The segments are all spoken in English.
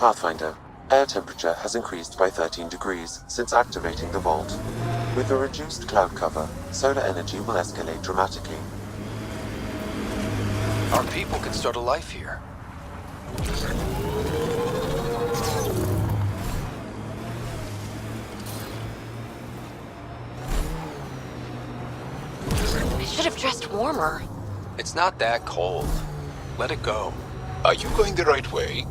Pathfinder, air temperature has increased by 13 degrees since activating the vault. With a reduced cloud cover, solar energy will escalate dramatically. Our people can start a life here. I should have dressed warmer. It's not that cold. Let it go. Are you going the right way?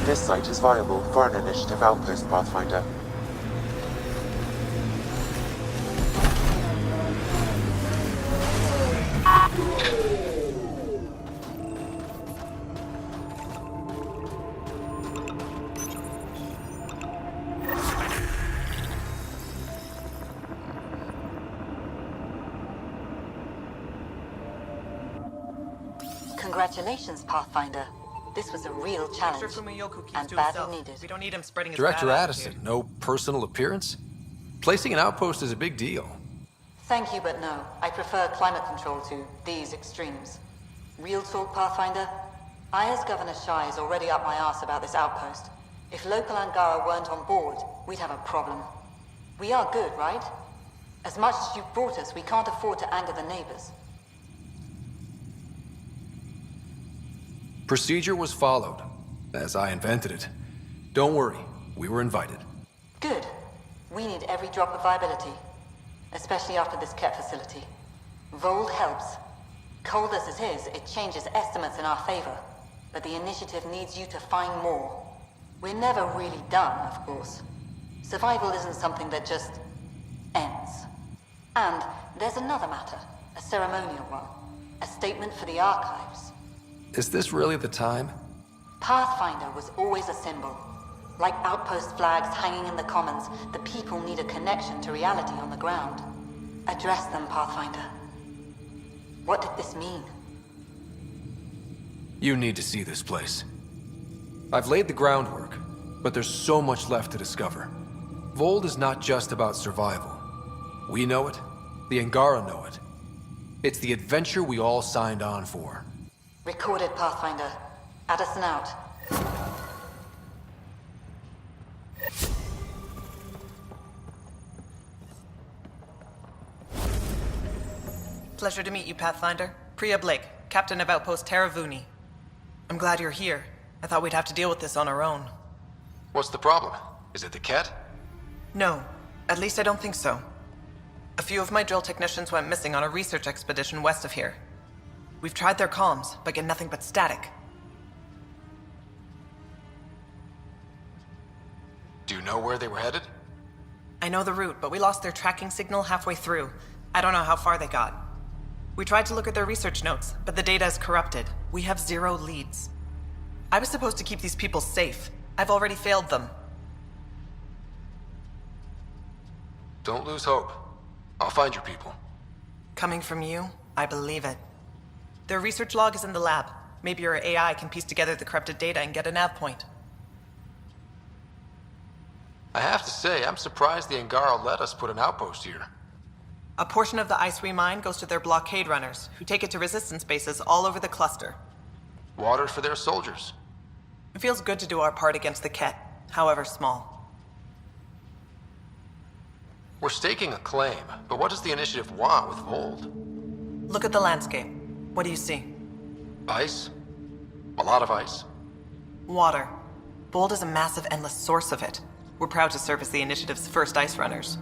This site is viable for an initiative outpost, Pathfinder. Congratulations, Pathfinder. This was a real challenge, and badly needed. We don't need him spreading his Director bad Addison, attitude. no personal appearance? Placing an outpost is a big deal. Thank you, but no. I prefer climate control to these extremes. Real talk, Pathfinder? I, as Governor Shai, is already up my arse about this outpost. If local Angara weren't on board, we'd have a problem. We are good, right? As much as you've brought us, we can't afford to anger the neighbors. Procedure was followed, as I invented it. Don't worry, we were invited. Good. We need every drop of viability, especially after this Ket facility. Vold helps. Cold as it is, it changes estimates in our favor, but the initiative needs you to find more. We're never really done, of course. Survival isn't something that just ends. And there's another matter, a ceremonial one, a statement for the archives. Is this really the time? Pathfinder was always a symbol. Like outpost flags hanging in the commons, the people need a connection to reality on the ground. Address them, Pathfinder. What did this mean? You need to see this place. I've laid the groundwork, but there's so much left to discover. Vold is not just about survival. We know it, the Angara know it. It's the adventure we all signed on for. Recorded, Pathfinder. Addison out. Pleasure to meet you, Pathfinder. Priya Blake, Captain of Outpost Taravuni. I'm glad you're here. I thought we'd have to deal with this on our own. What's the problem? Is it the Ket? No, at least I don't think so. A few of my drill technicians went missing on a research expedition west of here. We've tried their comms, but get nothing but static. Do you know where they were headed? I know the route, but we lost their tracking signal halfway through. I don't know how far they got. We tried to look at their research notes, but the data is corrupted. We have 0 leads. I was supposed to keep these people safe. I've already failed them. Don't lose hope. I'll find your people. Coming from you, I believe it. Their research log is in the lab. Maybe your AI can piece together the corrupted data and get a nav point. I have to say, I'm surprised the Angara let us put an outpost here. A portion of the ice we mine goes to their blockade runners, who take it to resistance bases all over the cluster. Water for their soldiers. It feels good to do our part against the Ket, however small. We're staking a claim, but what does the initiative want with Vold? Look at the landscape. What do you see? Ice? A lot of ice. Water. Bold is a massive, endless source of it. We're proud to serve as the initiative's first ice runners.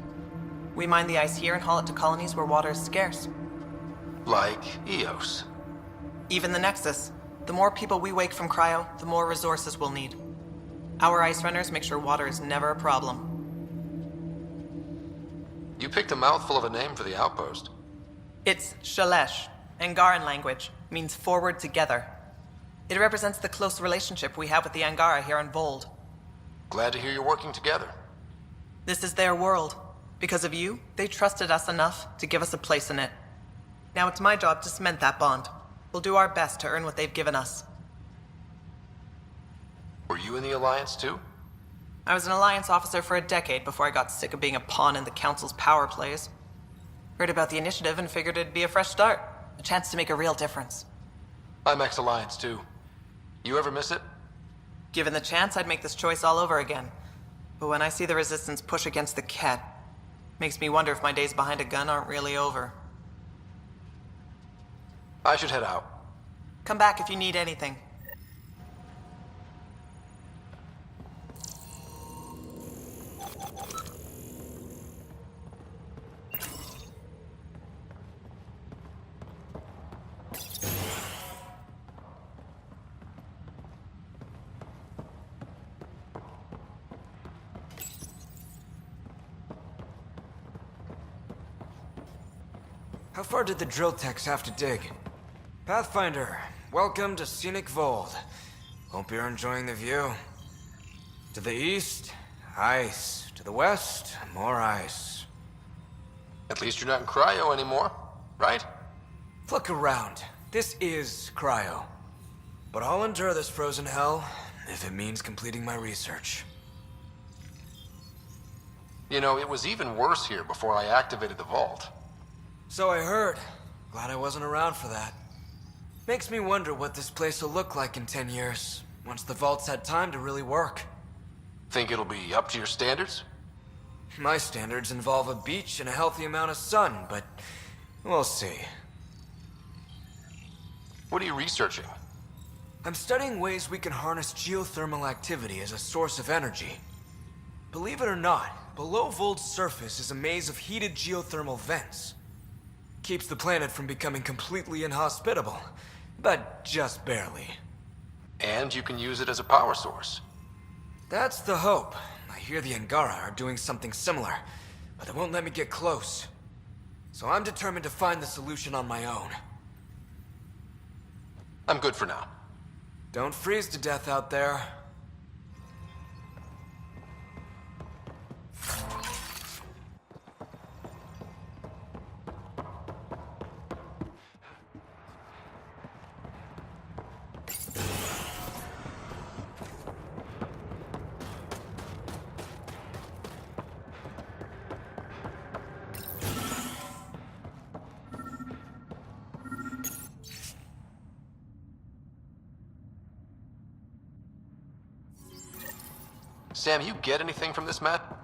We mine the ice here and haul it to colonies where water is scarce. Like Eos. Even the Nexus. The more people we wake from cryo, the more resources we'll need. Our ice runners make sure water is never a problem. You picked a mouthful of a name for the outpost. It's Shalesh. Angaran language. Means forward together. It represents the close relationship we have with the Angara here on Vold. Glad to hear you're working together. This is their world. Because of you, they trusted us enough to give us a place in it. Now it's my job to cement that bond. We'll do our best to earn what they've given us. Were you in the Alliance too? I was an Alliance officer for a decade before I got sick of being a pawn in the Council's power plays. Heard about the initiative and figured it'd be a fresh start. A chance to make a real difference. I'm ex-Alliance too. You ever miss it? Given the chance, I'd make this choice all over again. But when I see the Resistance push against the Ket, makes me wonder if my days behind a gun aren't really over. I should head out. Come back if you need anything. How far did the drill techs have to dig? Pathfinder, welcome to scenic Vold. Hope you're enjoying the view. To the east, ice. To the west, more ice. At least you're not in cryo anymore, right? Look around. This is cryo. But I'll endure this frozen hell if it means completing my research. You know, it was even worse here before I activated the vault. So I heard. Glad I wasn't around for that. Makes me wonder what this place will look like in 10 years, once the vault's had time to really work. Think it'll be up to your standards? My standards involve a beach and a healthy amount of sun, but we'll see. What are you researching? I'm studying ways we can harness geothermal activity as a source of energy. Believe it or not, below Vold's surface is a maze of heated geothermal vents. Keeps the planet from becoming completely inhospitable, but just barely. And you can use it as a power source. That's the hope. I hear the Angara are doing something similar, but they won't let me get close. So I'm determined to find the solution on my own. I'm good for now. Don't freeze to death out there. Sam, you get anything from this map?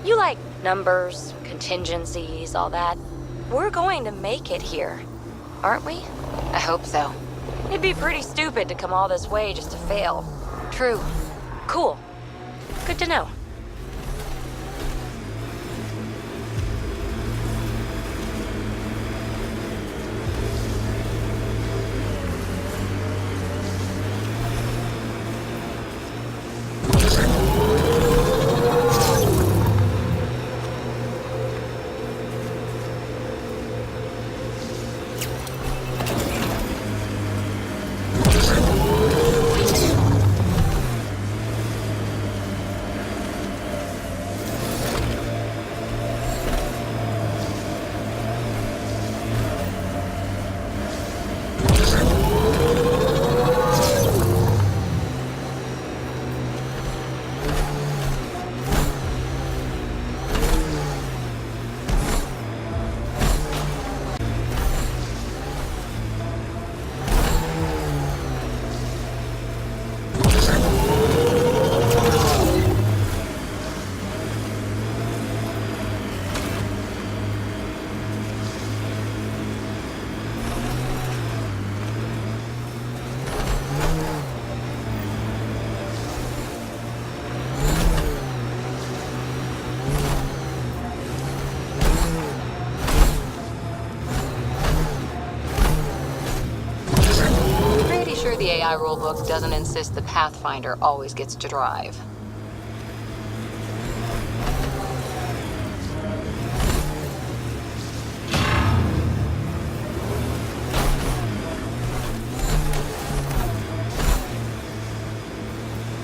You like numbers, contingencies, all that. We're going to make it here, aren't we? I hope so. It'd be pretty stupid to come all this way just to fail. True. Cool. Good to know. The AI rulebook doesn't insist the Pathfinder always gets to drive.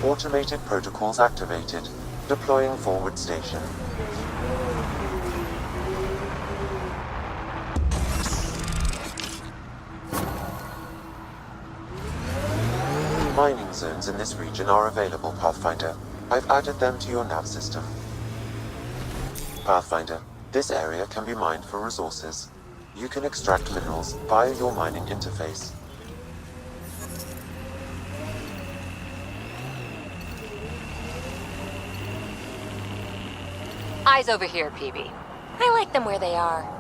Automated protocols activated. Deploying forward station. Mining zones in this region are available, Pathfinder. I've added them to your nav system. Pathfinder, this area can be mined for resources. You can extract minerals via your mining interface. Eyes over here, PB. I like them where they are.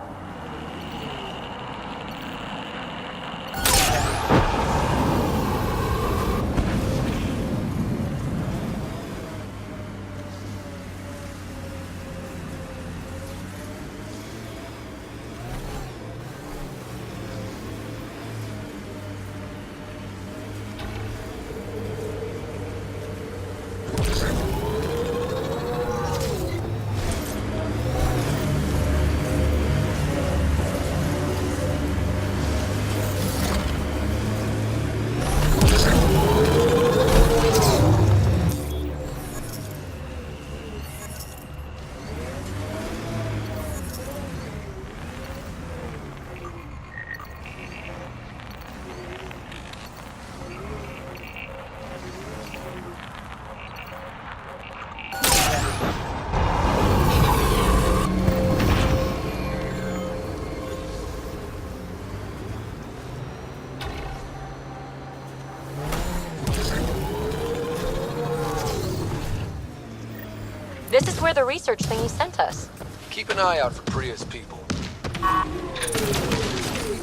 This is where the research thingy sent us. Keep an eye out for Priya's people. We've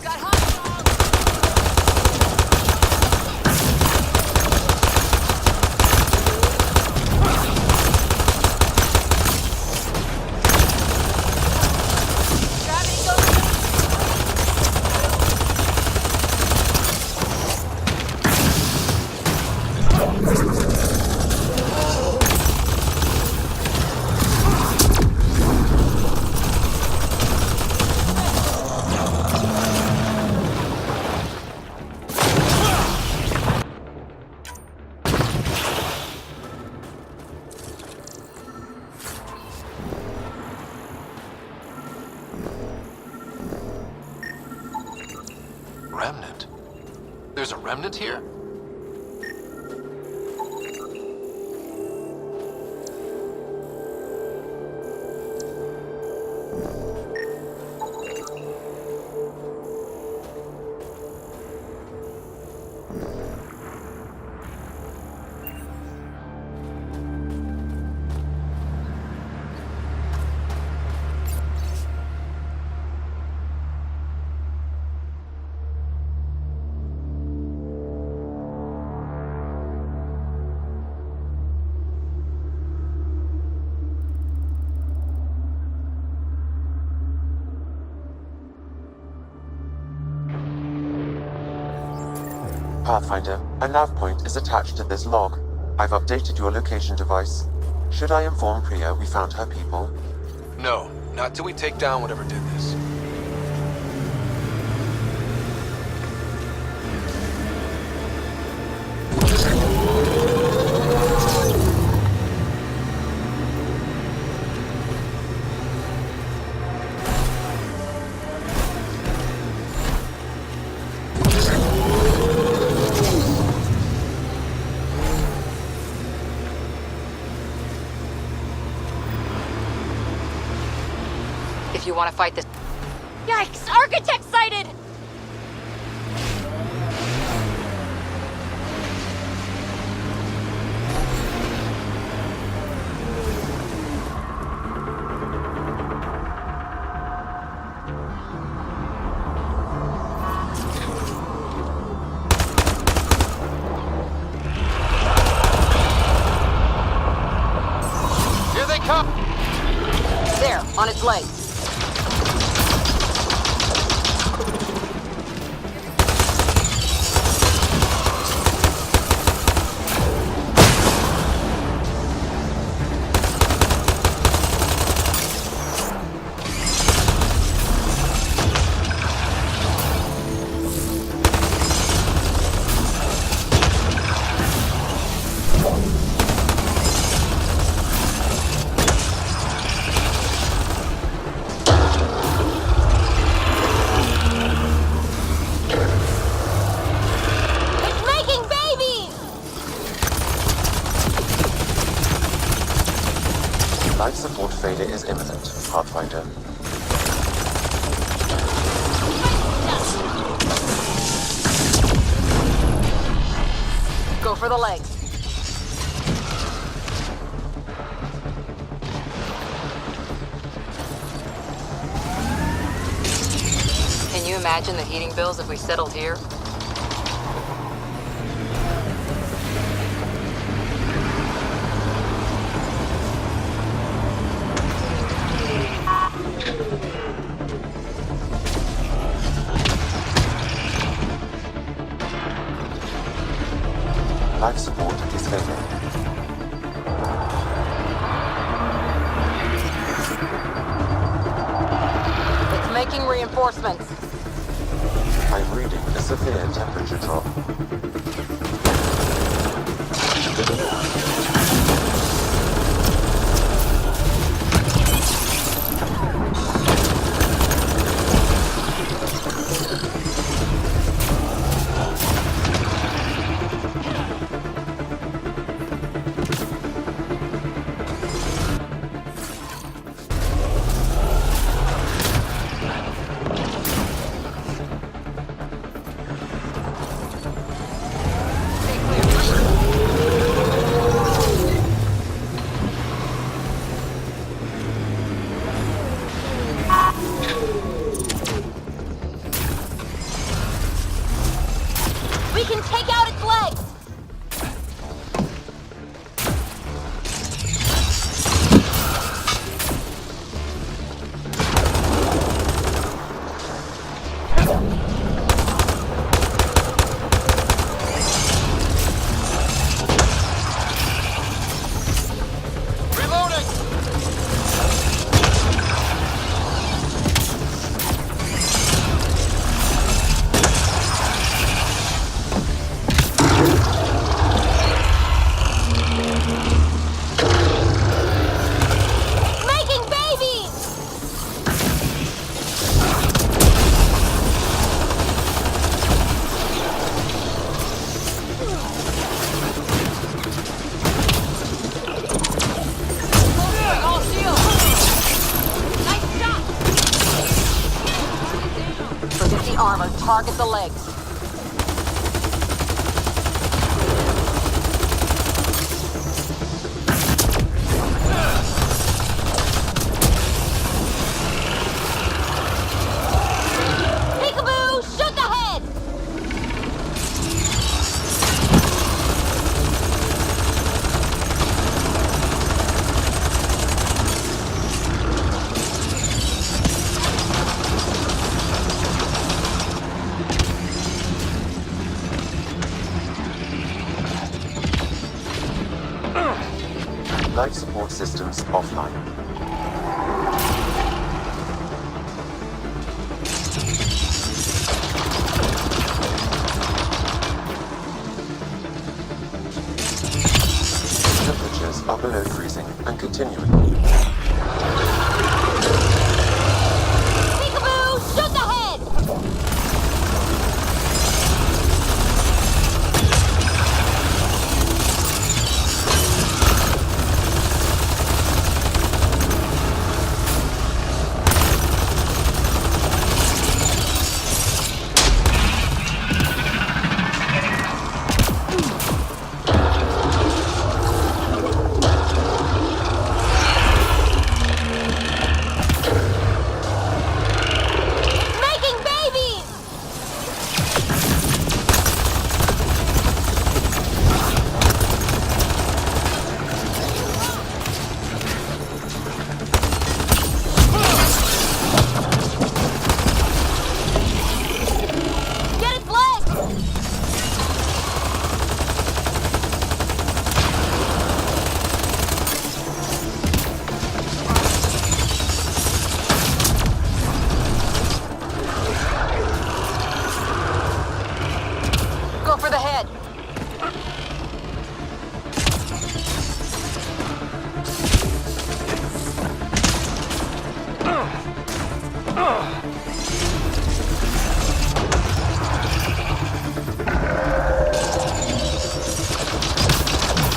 got hostiles! Remnant? There's a remnant here? Pathfinder, a nav point is attached to this log. I've updated your location device. Should I inform Priya we found her people? No, not till we take down whatever did this. If you want to fight this... Yikes! Architect sighted! Here they come! There, on its legs. Life support failure is imminent, Pathfinder. Go for the legs. Can you imagine the heating bills if we settled here? Life support is failing. It's making reinforcements. I'm reading a severe temperature drop. We can take out its legs! Armor, target the legs. Peekaboo, shoot the head! systems offline. Temperatures are below freezing and continuing. Peekaboo! Shoot the head! Making babies! Get its legs! Go for the head.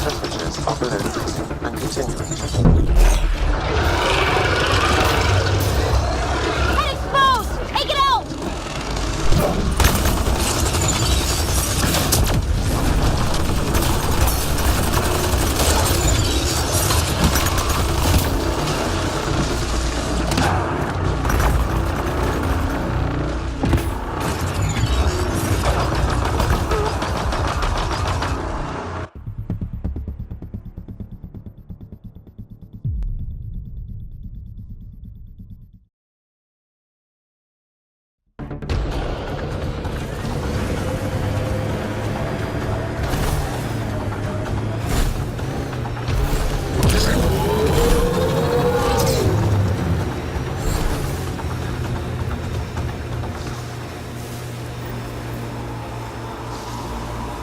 Temperatures are below freezing and continuing. Head exposed! Take it out!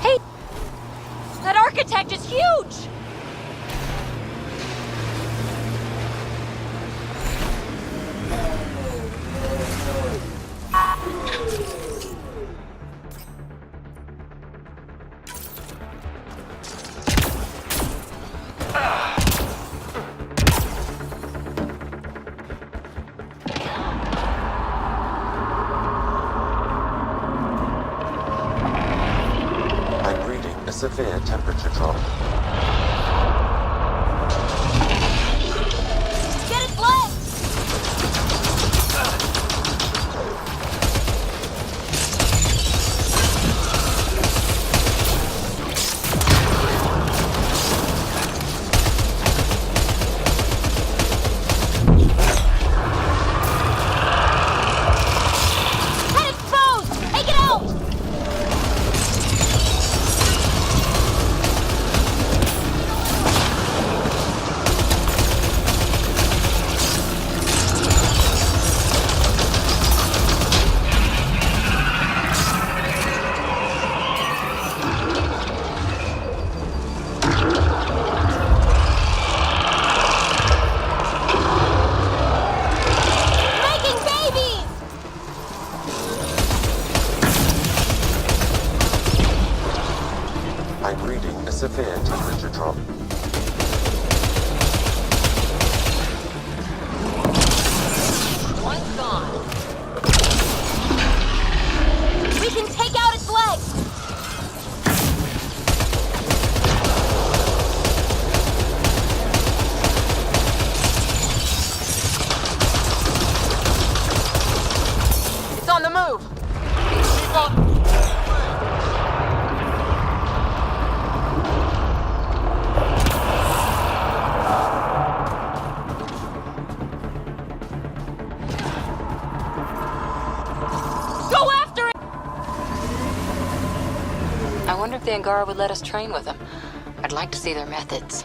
Hey! That architect is huge! I'm reading a severe temperature drop. Get its legs! Head exposed! Take it out! Making babies! I'm reading a severe temperature drop. One's gone. We can take out its legs! It's on the move! Keep up! Go after it! I wonder if the Angara would let us train with them. I'd like to see their methods.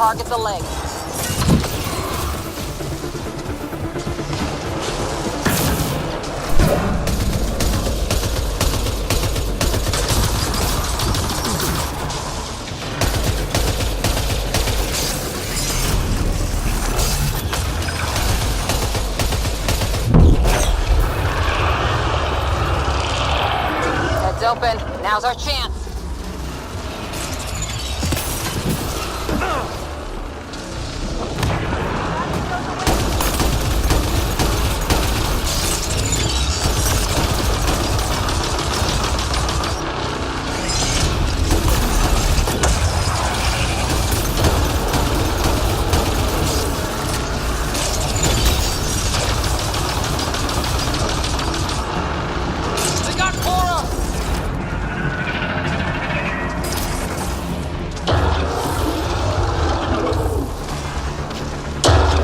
target the leg. Heads open. Now's our chance.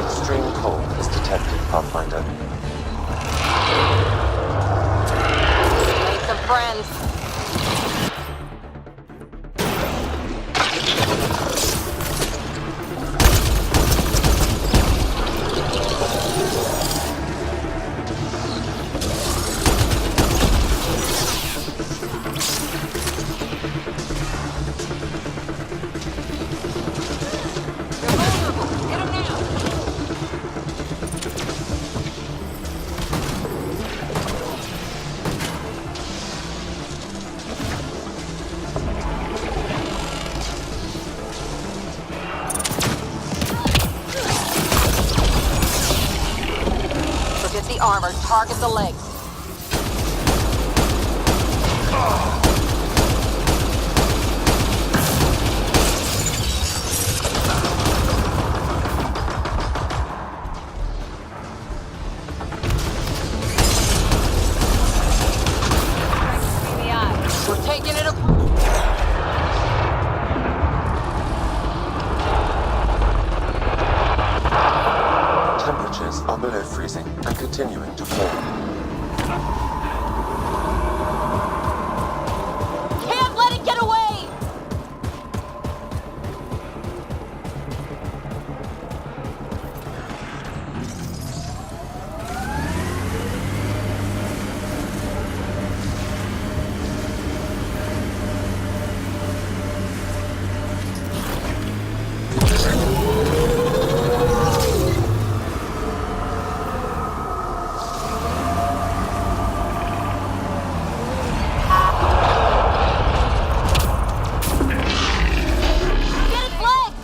Extreme cold is detected, Pathfinder. Made some friends. They're vulnerable. Get 'em now. Forget the armor. Target the legs. We're taking it apart. Temperatures are below freezing and continuing to fall. Can't let it get away! Get its legs!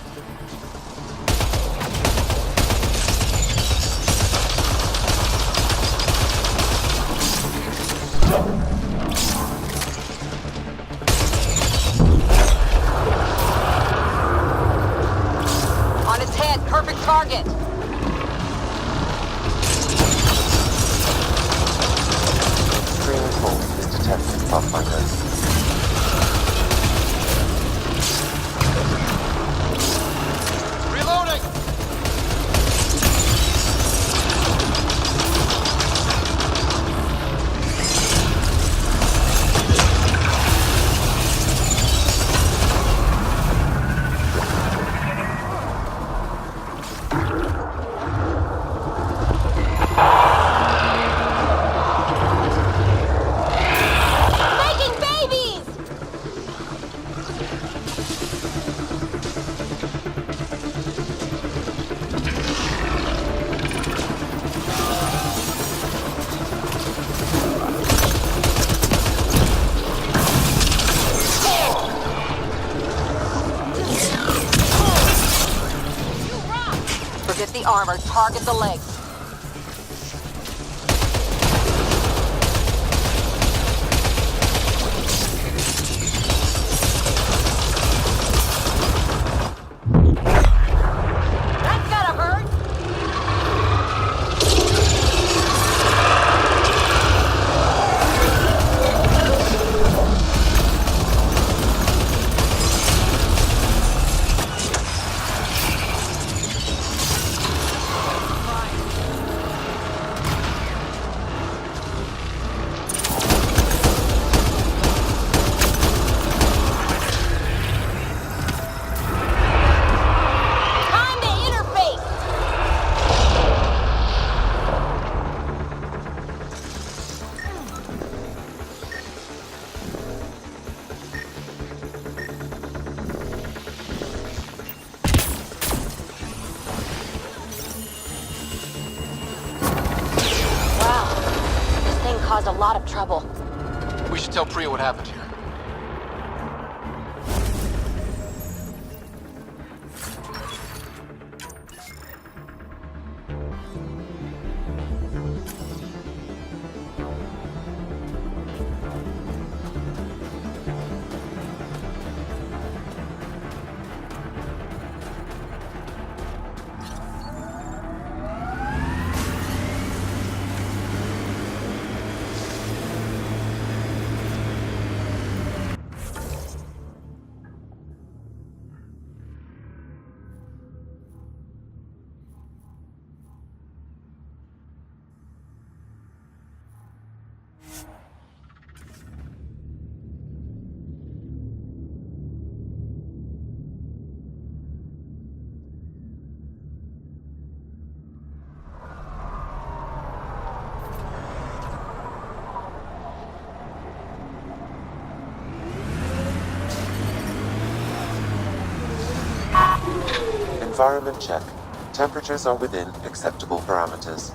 On its head, perfect target. Extreme cold is detected, Pathfinder. Reloading! Making babies! Forget the armor. Target the legs. That's gotta hurt! caused a lot of trouble. We should tell Priya what happened here. Environment check. Temperatures are within acceptable parameters.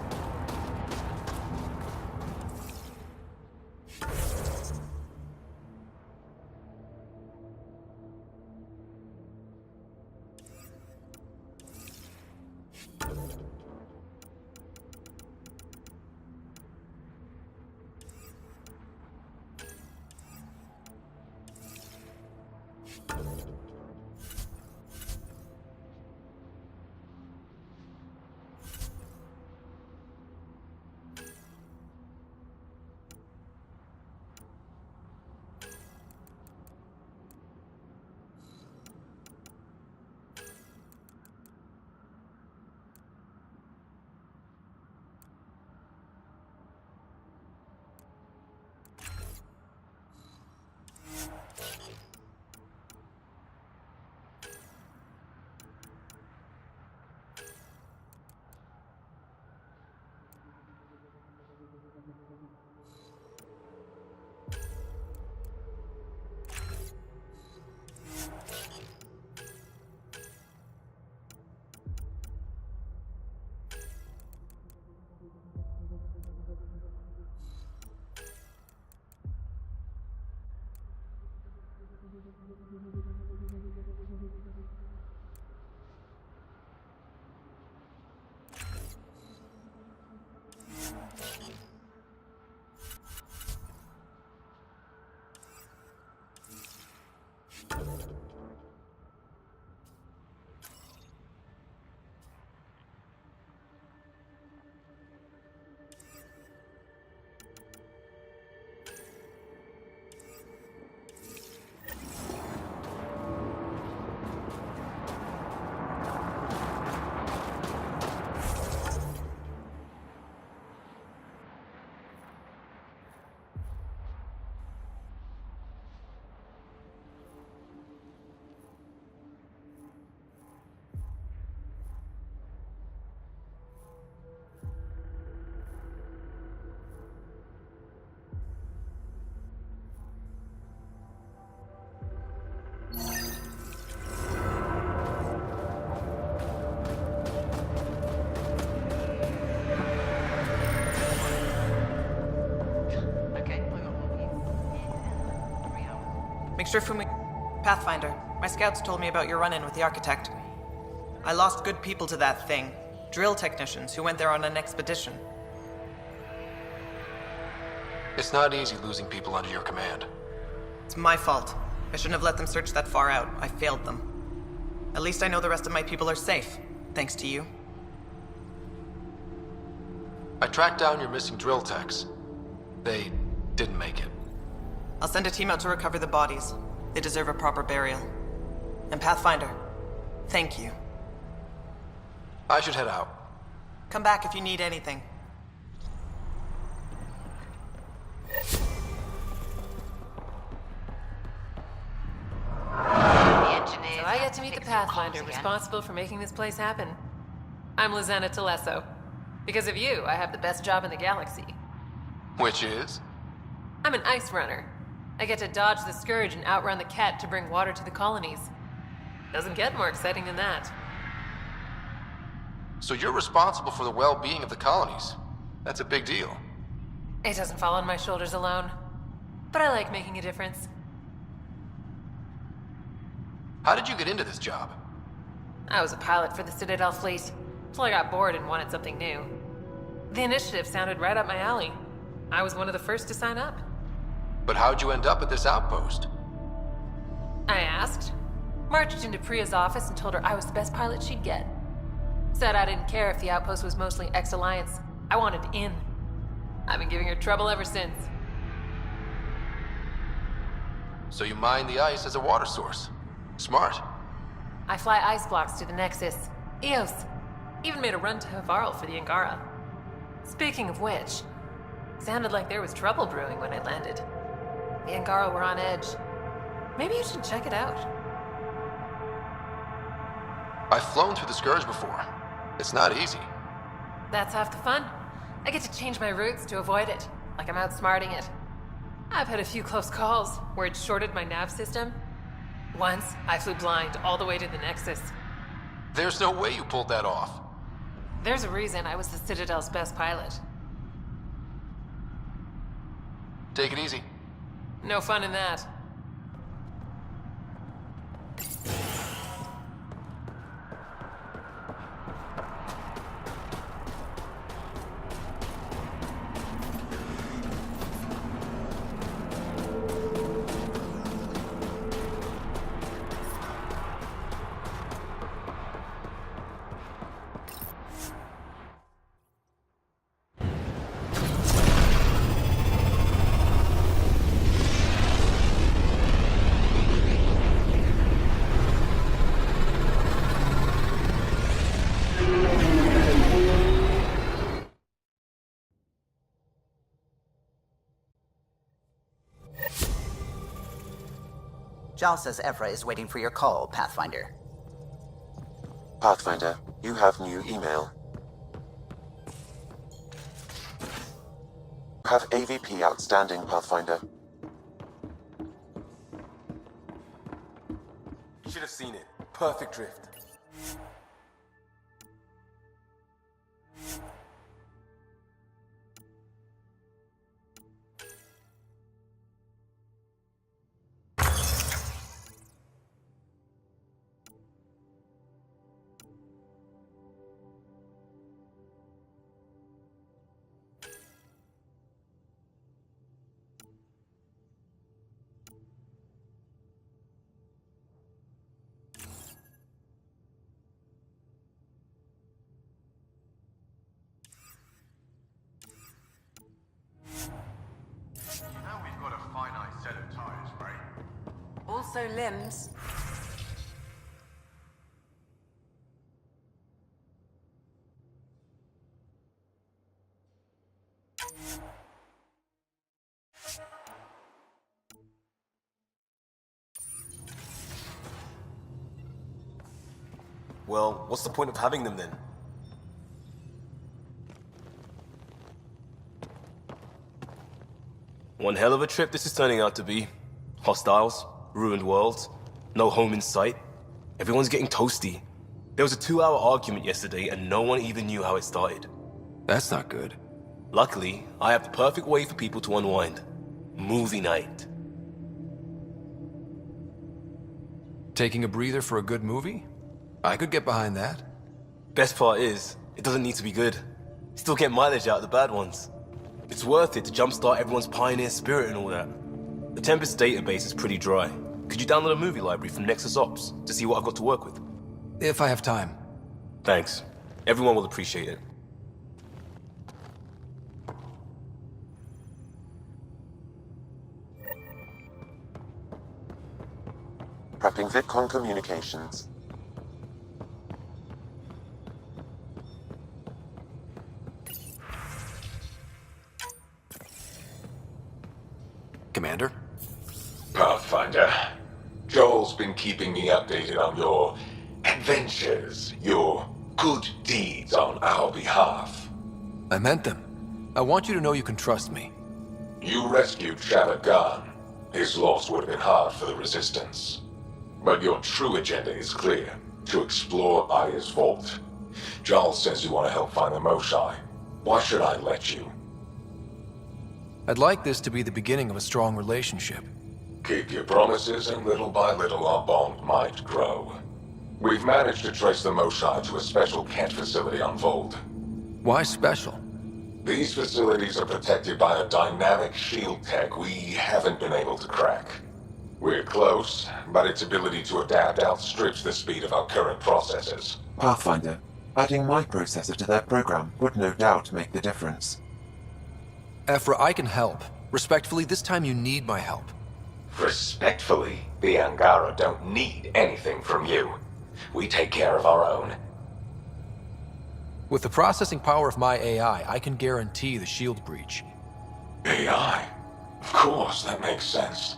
Make sure Fumi... Pathfinder, my scouts told me about your run-in with the Architect. I lost good people to that thing. Drill technicians who went there on an expedition. It's not easy losing people under your command. It's my fault. I shouldn't have let them search that far out. I failed them. At least I know the rest of my people are safe, thanks to you. I tracked down your missing drill techs. They didn't make it. I'll send a team out to recover the bodies. They deserve a proper burial. And Pathfinder, thank you. I should head out. Come back if you need anything. So I get to meet the Pathfinder responsible for making this place happen. I'm Lizana Telesso. Because of you, I have the best job in the galaxy. Which is? I'm an ice runner. I get to dodge the Scourge and outrun the Cat to bring water to the colonies. Doesn't get more exciting than that. So you're responsible for the well-being of the colonies. That's a big deal. It doesn't fall on my shoulders alone. But I like making a difference. How did you get into this job? I was a pilot for the Citadel fleet, till I got bored and wanted something new. The initiative sounded right up my alley. I was one of the first to sign up. But how'd you end up at this outpost? I asked, marched into Priya's office and told her I was the best pilot she'd get. Said I didn't care if the outpost was mostly ex-Alliance. I wanted in. I've been giving her trouble ever since. So you mine the ice as a water source. Smart. I fly ice blocks to the Nexus. EOS. Even made a run to Havarl for the Angara. Speaking of which, sounded like there was trouble brewing when I landed. The Angara were on edge. Maybe you should check it out. I've flown through the Scourge before. It's not easy. That's half the fun. I get to change my routes to avoid it, like I'm outsmarting it. I've had a few close calls where it shorted my nav system. Once, I flew blind all the way to the Nexus. There's no way you pulled that off. There's a reason I was the Citadel's best pilot. Take it easy. No fun in that. Jal says Evra is waiting for your call, Pathfinder. Pathfinder, you have new email. You have AVP outstanding, Pathfinder. You should have seen it. Perfect drift. Also limbs. Well, what's the point of having them then? One hell of a trip this is turning out to be. Hostiles, ruined worlds, no home in sight. Everyone's getting toasty. There was a 2-hour argument yesterday and no one even knew how it started. That's not good. Luckily, I have the perfect way for people to unwind. Movie night. Taking a breather for a good movie? I could get behind that. Best part is, it doesn't need to be good. Still get mileage out of the bad ones. It's worth it to jumpstart everyone's pioneer spirit and all that. The Tempest database is pretty dry. Could you download a movie library from Nexus Ops to see what I've got to work with? If I have time. Thanks. Everyone will appreciate it. Prepping VidCon communications. Commander? Pathfinder, Joel's been keeping me updated on your adventures, your good deeds on our behalf. I meant them. I want you to know you can trust me. You rescued Shavad Khan. His loss would have been hard for the Resistance. But your true agenda is clear, to explore Aya's vault. Joel says you want to help find the Moshae. Why should I let you? I'd like this to be the beginning of a strong relationship. Keep your promises, and little by little our bond might grow. We've managed to trace the Moshae to a special Kett facility on Vold. Why special? These facilities are protected by a dynamic shield tech we haven't been able to crack. We're close, but its ability to adapt outstrips the speed of our current processors. Pathfinder, adding my processor to their program would no doubt make the difference. Ephra, I can help. Respectfully, this time you need my help. Respectfully, the Angara don't need anything from you. We take care of our own. With the processing power of my AI, I can guarantee the shield breach. AI? Of course, that makes sense.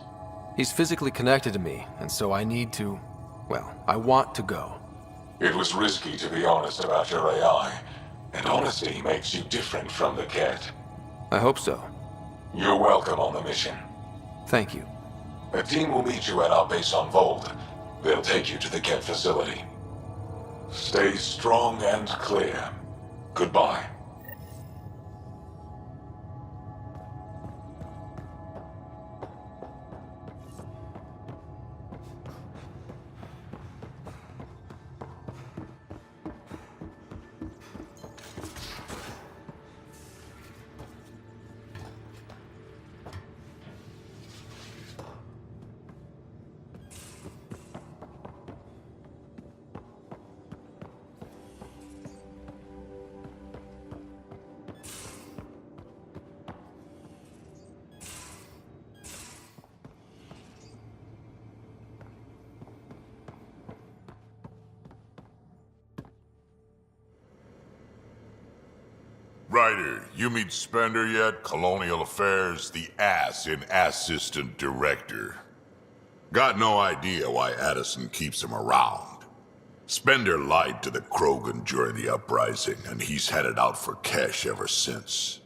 He's physically connected to me, and so I need to... well, I want to go. It was risky to be honest about your AI, and honesty makes you different from the Kett. I hope so. You're welcome on the mission. Thank you. A team will meet you at our base on Vold. They'll take you to the Kett facility. Stay strong and clear. Goodbye. Ryder, you meet Spender yet? Colonial Affairs, the ass in Assistant Director. Got no idea why Addison keeps him around. Spender lied to the Krogan during the uprising, and he's headed out for cash ever since.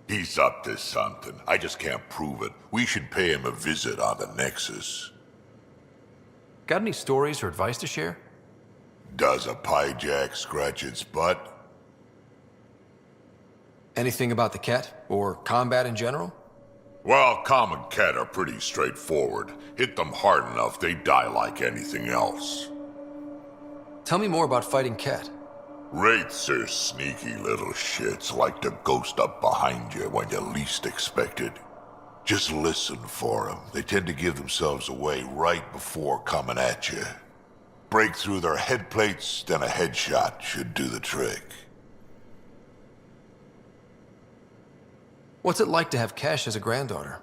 He's up to something. I just can't prove it. We should pay him a visit on the Nexus. Got any stories or advice to share? Does a piejack scratch its butt? Anything about the Kett, or combat in general? Well, common Kett are pretty straightforward. Hit them hard enough, they die like anything else. Tell me more about fighting Kett. Wraiths are sneaky little shits, like to ghost up behind you when you least expect it. Just listen for them. They tend to give themselves away right before coming at you. Break through their head plates, then a headshot should do the trick. What's it like to have Kesh as a granddaughter?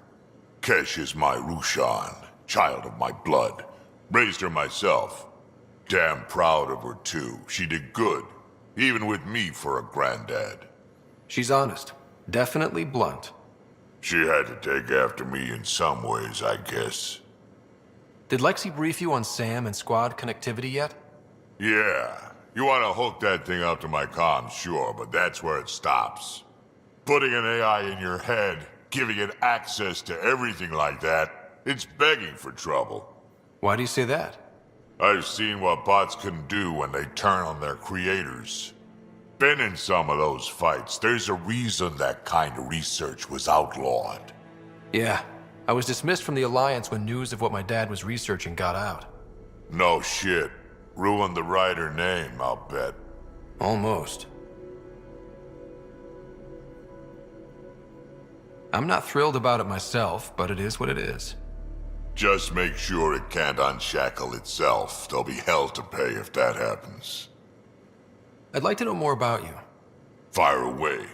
Kesh is my Rushan, child of my blood. Raised her myself. Damn proud of her too. She did good, even with me for a granddad. She's honest. Definitely blunt. She had to take after me in some ways, I guess. Did Lexi brief you on SAM and squad connectivity yet? Yeah. You want to hook that thing up to my comms, sure, but that's where it stops. Putting an AI in your head, giving it access to everything like that, it's begging for trouble. Why do you say that? I've seen what bots can do when they turn on their creators. Been in some of those fights. There's a reason that kind of research was outlawed. Yeah. I was dismissed from the Alliance when news of what my dad was researching got out. No shit. Ruined the Ryder name, I'll bet. Almost. I'm not thrilled about it myself, but it is what it is. Just make sure it can't unshackle itself. There'll be hell to pay if that happens. I'd like to know more about you. Fire away.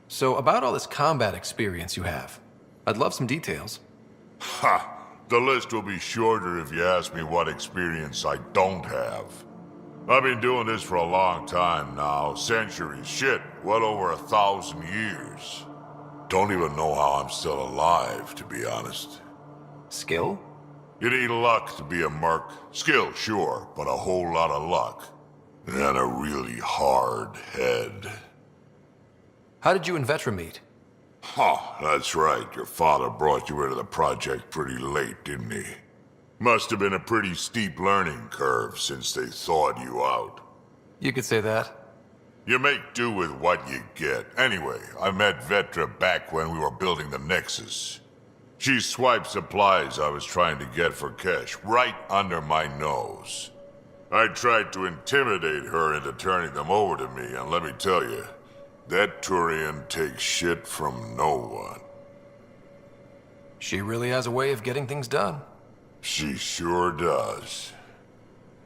So, about all this combat experience you have, I'd love some details. Ha! The list will be shorter if you ask me what experience I don't have. I've been doing this for a long time now, centuries, shit, well over 1,000 years. Don't even know how I'm still alive, to be honest. Skill? You need luck to be a merc. Skill, sure, but a whole lot of luck. And a really hard head. How did you and Vetra meet? Huh, that's right. Your father brought you into the project pretty late, didn't he? Must have been a pretty steep learning curve since they thawed you out. You could say that. You make do with what you get. Anyway, I met Vetra back when we were building the Nexus. She swiped supplies I was trying to get for cash right under my nose. I tried to intimidate her into turning them over to me, and let me tell you, that Turian takes shit from no one. She really has a way of getting things done. She sure does.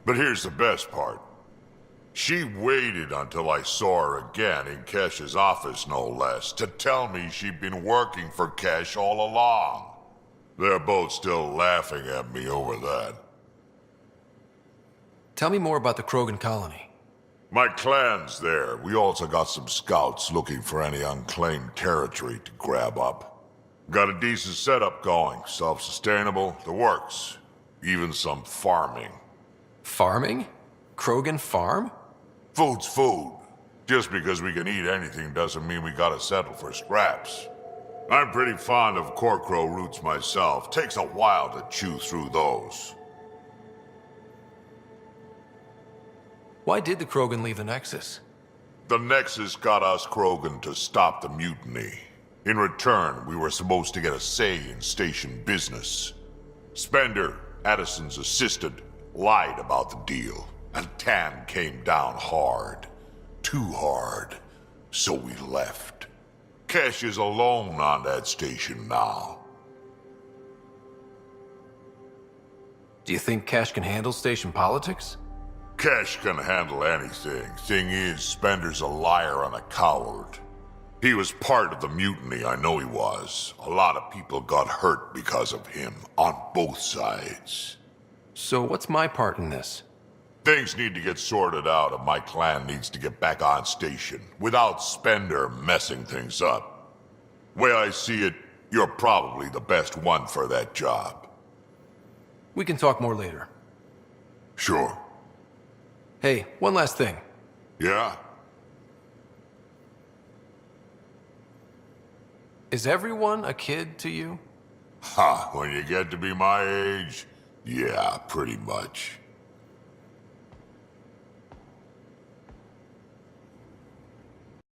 But here's the best part. She waited until I saw her again in Kesh's office, no less, to tell me she'd been working for Kesh all along. They're both still laughing at me over that. Tell me more about the Krogan colony. My clan's there. We also got some scouts looking for any unclaimed territory to grab up. Got a decent setup going, self-sustainable, the works. Even some farming. Farming? Krogan farm? Food's food. Just because we can eat anything doesn't mean we gotta settle for scraps. I'm pretty fond of Corcrow roots myself. Takes a while to chew through those. Why did the Krogan leave the Nexus? The Nexus got us Krogan to stop the mutiny. In return, we were supposed to get a say in station business. Spender, Addison's assistant, lied about the deal, and Tan came down hard. Too hard. So we left. Kesh is alone on that station now. Do you think Cash can handle station politics? Kesh can handle anything. Thing is, Spender's a liar and a coward. He was part of the mutiny, I know he was. A lot of people got hurt because of him, on both sides. So what's my part in this? Things need to get sorted out and my clan needs to get back on station, without Spender messing things up. Way I see it, you're probably the best one for that job. We can talk more later. Sure. Hey, one last thing. Yeah? Is everyone a kid to you? Ha, when you get to be my age, yeah, pretty much.